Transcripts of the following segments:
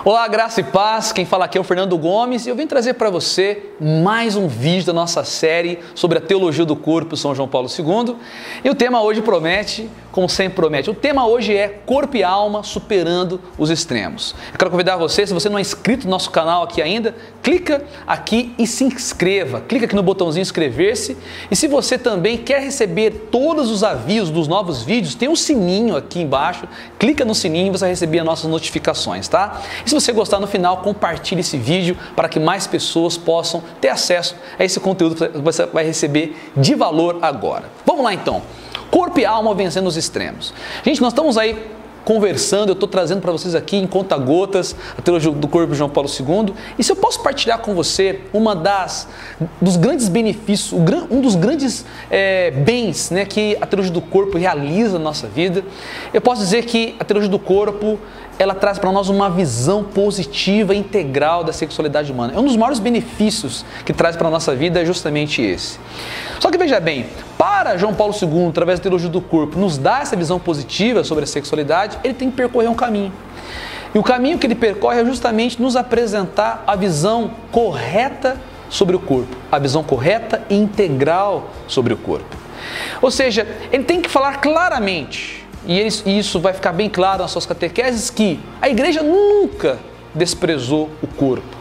Olá, graça e paz, quem fala aqui é o Fernando Gomes e eu vim trazer para você mais um vídeo da nossa série sobre a teologia do corpo São João Paulo II. E o tema hoje promete, como sempre promete, o tema hoje é corpo e alma superando os extremos. Eu quero convidar você, se você não é inscrito no nosso canal aqui ainda, clica aqui e se inscreva, clica aqui no botãozinho inscrever-se. E se você também quer receber todos os avisos dos novos vídeos, tem um sininho aqui embaixo, clica no sininho e você vai receber as nossas notificações, tá? Se você gostar, no final, compartilhe esse vídeo para que mais pessoas possam ter acesso a esse conteúdo que você vai receber de valor agora. Vamos lá então. Corpo e alma vencendo os extremos. Gente, nós estamos aí conversando, eu estou trazendo para vocês aqui em conta-gotas a teologia do corpo de João Paulo II. E se eu posso partilhar com você dos grandes benefícios, um dos grandes bens, né, que a teologia do corpo realiza na nossa vida, eu posso dizer que a teologia do corpo ela traz para nós uma visão positiva e integral da sexualidade humana. É um dos maiores benefícios que traz para a nossa vida é justamente esse. Só que veja bem, para João Paulo II, através da teologia do corpo, nos dar essa visão positiva sobre a sexualidade, ele tem que percorrer um caminho. E o caminho que ele percorre é justamente nos apresentar a visão correta sobre o corpo, a visão correta e integral sobre o corpo. Ou seja, ele tem que falar claramente, e isso vai ficar bem claro nas suas catequeses, que a igreja nunca desprezou o corpo.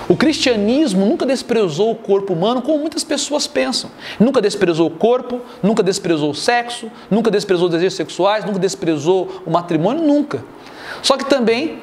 O cristianismo nunca desprezou o corpo humano como muitas pessoas pensam. Nunca desprezou o corpo, nunca desprezou o sexo, nunca desprezou os desejos sexuais, nunca desprezou o matrimônio, nunca. Só que também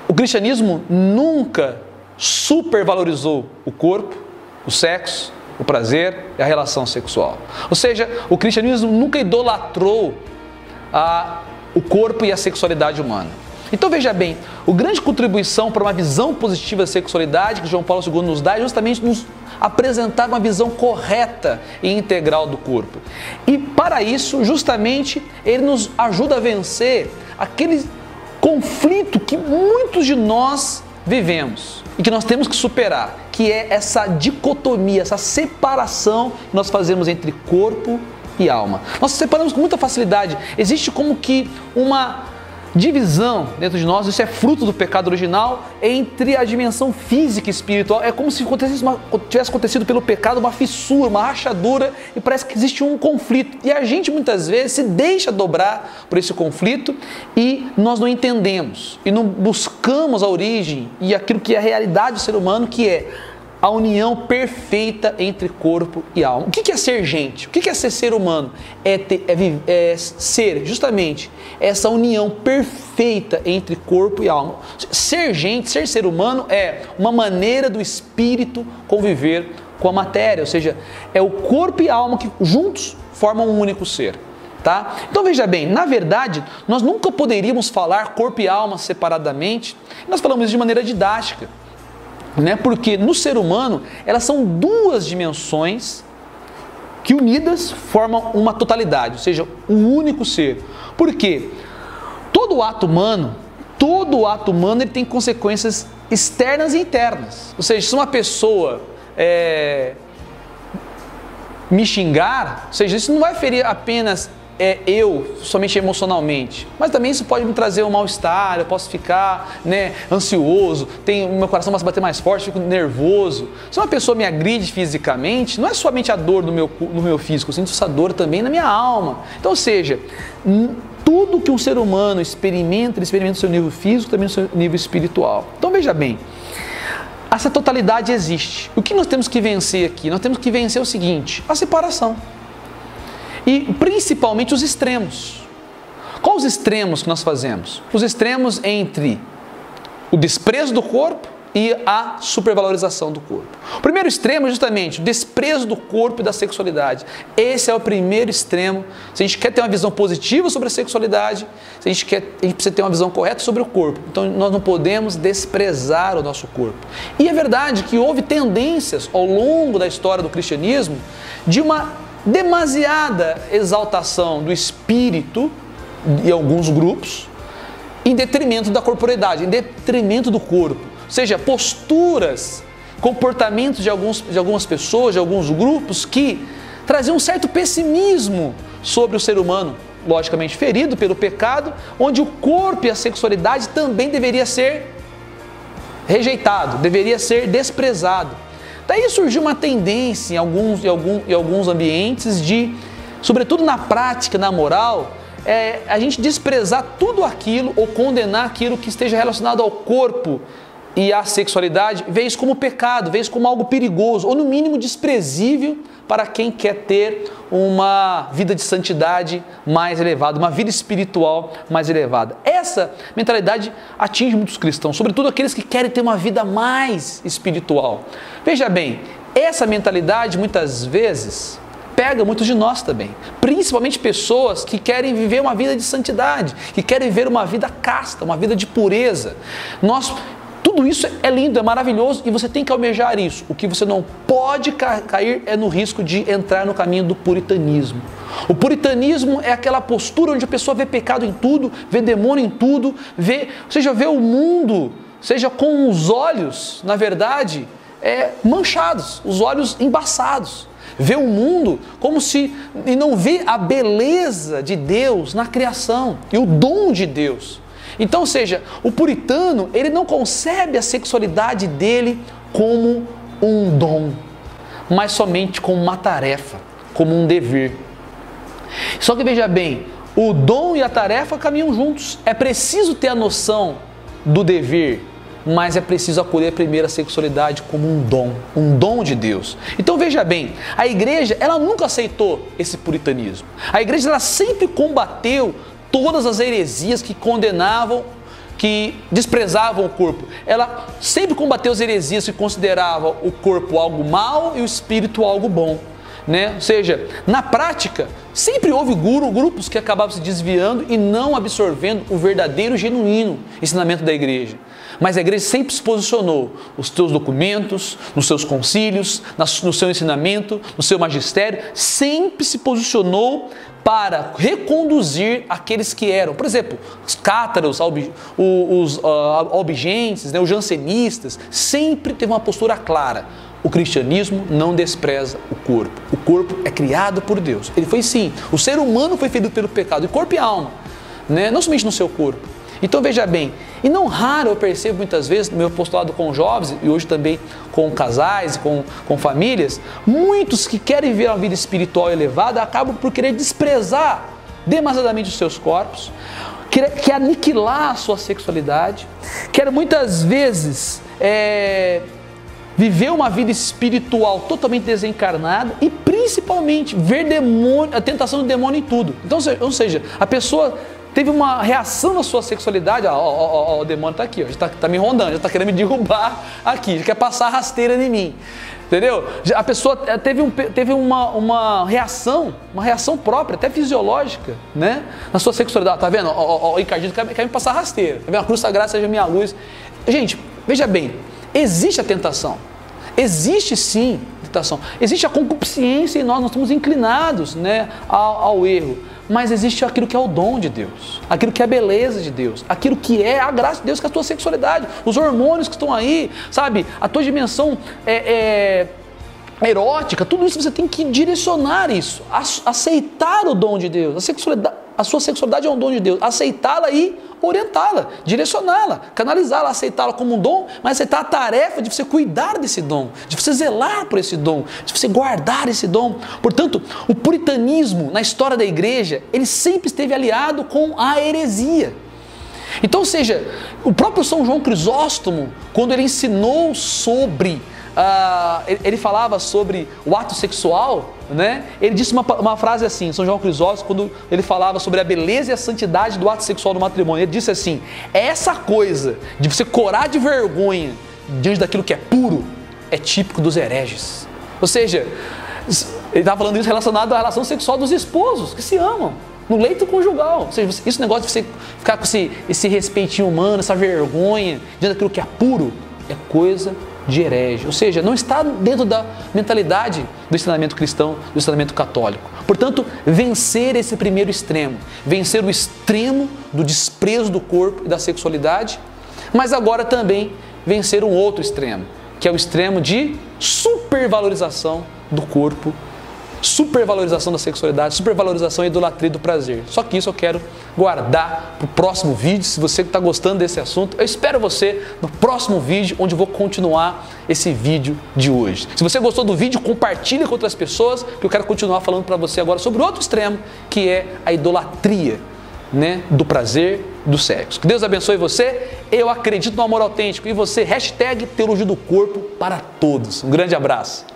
o cristianismo nunca supervalorizou o corpo, o sexo, o prazer e a relação sexual. Ou seja, o cristianismo nunca idolatrou o corpo e a sexualidade humana. Então veja bem, a grande contribuição para uma visão positiva da sexualidade que João Paulo II nos dá é justamente nos apresentar uma visão correta e integral do corpo. E para isso, justamente, ele nos ajuda a vencer aquele conflito que muitos de nós vivemos e que nós temos que superar, que é essa dicotomia, essa separação que nós fazemos entre corpo e alma. Nós separamos com muita facilidade. Existe como que uma divisão dentro de nós, isso é fruto do pecado original, entre a dimensão física e espiritual. É como se tivesse acontecido pelo pecado uma fissura, uma rachadura, e parece que existe um conflito. E a gente muitas vezes se deixa dobrar por esse conflito e nós não entendemos e não buscamos a origem e aquilo que é a realidade do ser humano, que é a união perfeita entre corpo e alma. O que é ser gente? O que é ser humano? É ser justamente essa união perfeita entre corpo e alma. Ser gente, ser humano é uma maneira do espírito conviver com a matéria, ou seja, é o corpo e a alma que juntos formam um único ser. Tá? Então veja bem, na verdade, nós nunca poderíamos falar corpo e alma separadamente. Nós falamos isso de maneira didática. Porque no ser humano elas são duas dimensões que unidas formam uma totalidade, ou seja, um único ser. Por quê? Todo ato humano ele tem consequências externas e internas. Ou seja, se uma pessoa me xingar, ou seja, isso não vai ferir apenas eu, somente emocionalmente, mas também isso pode me trazer um mal-estar, eu posso ficar ansioso, o meu coração começa a bater mais forte, fico nervoso. Se uma pessoa me agride fisicamente, não é somente a dor no meu físico, eu sinto essa dor também na minha alma. Então, ou seja, tudo que um ser humano experimenta, ele experimenta no seu nível físico, também no seu nível espiritual. Então veja bem, essa totalidade existe. O que nós temos que vencer aqui? Nós temos que vencer o seguinte: a separação. E principalmente os extremos. Quais os extremos que nós fazemos? Os extremos entre o desprezo do corpo e a supervalorização do corpo. O primeiro extremo é justamente o desprezo do corpo e da sexualidade. Esse é o primeiro extremo. Se a gente quer ter uma visão positiva sobre a sexualidade, a gente precisa ter uma visão correta sobre o corpo. Então nós não podemos desprezar o nosso corpo. E é verdade que houve tendências ao longo da história do cristianismo de uma demasiada exaltação do espírito em alguns grupos em detrimento da corporeidade, em detrimento do corpo. Ou seja, posturas, comportamentos de algumas pessoas, de alguns grupos que traziam um certo pessimismo sobre o ser humano, logicamente ferido pelo pecado, onde o corpo e a sexualidade também deveria ser rejeitado, deveria ser desprezado. Daí surgiu uma tendência em alguns ambientes de, sobretudo na prática, na moral, a gente desprezar tudo aquilo ou condenar aquilo que esteja relacionado ao corpo e à sexualidade, vê isso como pecado, vê isso como algo perigoso, ou no mínimo desprezível para quem quer ter uma vida de santidade mais elevada, uma vida espiritual mais elevada. Essa mentalidade atinge muitos cristãos, sobretudo aqueles que querem ter uma vida mais espiritual. Veja bem, essa mentalidade muitas vezes pega muitos de nós também, principalmente pessoas que querem viver uma vida de santidade, que querem viver uma vida casta, uma vida de pureza. Tudo isso é lindo, é maravilhoso e você tem que almejar isso. O que você não pode cair é no risco de entrar no caminho do puritanismo. O puritanismo é aquela postura onde a pessoa vê pecado em tudo, vê demônio em tudo, vê o mundo, seja com os olhos, na verdade, manchados, os olhos embaçados. Vê o mundo como se... e não vê a beleza de Deus na criação e o dom de Deus. Então, ou seja, o puritano, ele não concebe a sexualidade dele como um dom, mas somente como uma tarefa, como um dever. Só que veja bem, o dom e a tarefa caminham juntos. É preciso ter a noção do dever, mas é preciso acolher primeiro a sexualidade como um dom de Deus. Então veja bem, a igreja, ela nunca aceitou esse puritanismo. A igreja, ela sempre combateu todas as heresias que condenavam, que desprezavam o corpo. Ela sempre combateu as heresias que consideravam o corpo algo mau e o espírito algo bom. Ou seja, na prática, sempre houve grupos que acabavam se desviando e não absorvendo o verdadeiro, genuíno ensinamento da igreja. Mas a igreja sempre se posicionou nos seus documentos, nos seus concílios, no seu ensinamento, no seu magistério, sempre se posicionou para reconduzir aqueles que eram, por exemplo, os cátaros, os albigenses, os jansenistas, sempre teve uma postura clara. O cristianismo não despreza o corpo. O corpo é criado por Deus. Ele foi sim. O ser humano foi feito pelo pecado, e corpo e alma, não somente no seu corpo. Então veja bem, e não raro eu percebo muitas vezes no meu apostolado com jovens e hoje também com casais, com famílias, muitos que querem viver uma vida espiritual elevada acabam por querer desprezar demasiadamente os seus corpos, quer aniquilar a sua sexualidade, quer muitas vezes viver uma vida espiritual totalmente desencarnada e principalmente ver a tentação do demônio em tudo. Então, ou seja, a pessoa teve uma reação na sua sexualidade, o demônio está aqui, já está me rondando, já está querendo me derrubar aqui, já quer passar a rasteira em mim, entendeu? A pessoa teve uma reação própria, até fisiológica, na sua sexualidade. Tá vendo? O Ricardinho quer me passar a rasteira, tá vendo? A cruz sagrada seja minha luz. Gente, veja bem, existe a tentação, existe sim a tentação, existe a concupiscência em nós estamos inclinados ao erro. Mas existe aquilo que é o dom de Deus, aquilo que é a beleza de Deus, aquilo que é a graça de Deus, que é a tua sexualidade, os hormônios que estão aí, sabe? A tua dimensão erótica, tudo isso você tem que direcionar isso, aceitar o dom de Deus, a sua sexualidade é um dom de Deus, aceitá-la e orientá-la, direcioná-la, canalizá-la, aceitá-la como um dom, mas aceitar a tarefa de você cuidar desse dom, de você zelar por esse dom, de você guardar esse dom. Portanto, o puritanismo na história da igreja, ele sempre esteve aliado com a heresia. Então, ou seja, o próprio São João Crisóstomo, quando ele ensinou sobre ele falava sobre o ato sexual, ele disse uma frase assim, São João Crisóstomo, quando ele falava sobre a beleza e a santidade do ato sexual do matrimônio, ele disse assim: essa coisa de você corar de vergonha diante daquilo que é puro, é típico dos hereges. Ou seja, ele estava falando isso relacionado à relação sexual dos esposos, que se amam no leito conjugal. Ou seja, esse negócio de você ficar com esse respeitinho humano, essa vergonha diante daquilo que é puro, é coisa de herege, ou seja, não está dentro da mentalidade do ensinamento cristão, do ensinamento católico. Portanto, vencer esse primeiro extremo, vencer o extremo do desprezo do corpo e da sexualidade, mas agora também vencer um outro extremo, que é o extremo de supervalorização do corpo supervalorização da sexualidade, supervalorização e idolatria do prazer. Só que isso eu quero guardar para o próximo vídeo. Se você está gostando desse assunto, eu espero você no próximo vídeo, onde eu vou continuar esse vídeo de hoje. Se você gostou do vídeo, compartilha com outras pessoas, que eu quero continuar falando para você agora sobre outro extremo, que é a idolatria, né, do prazer, do sexo. Que Deus abençoe você. Eu acredito no amor autêntico. E você, hashtag Teologia do Corpo para todos. Um grande abraço.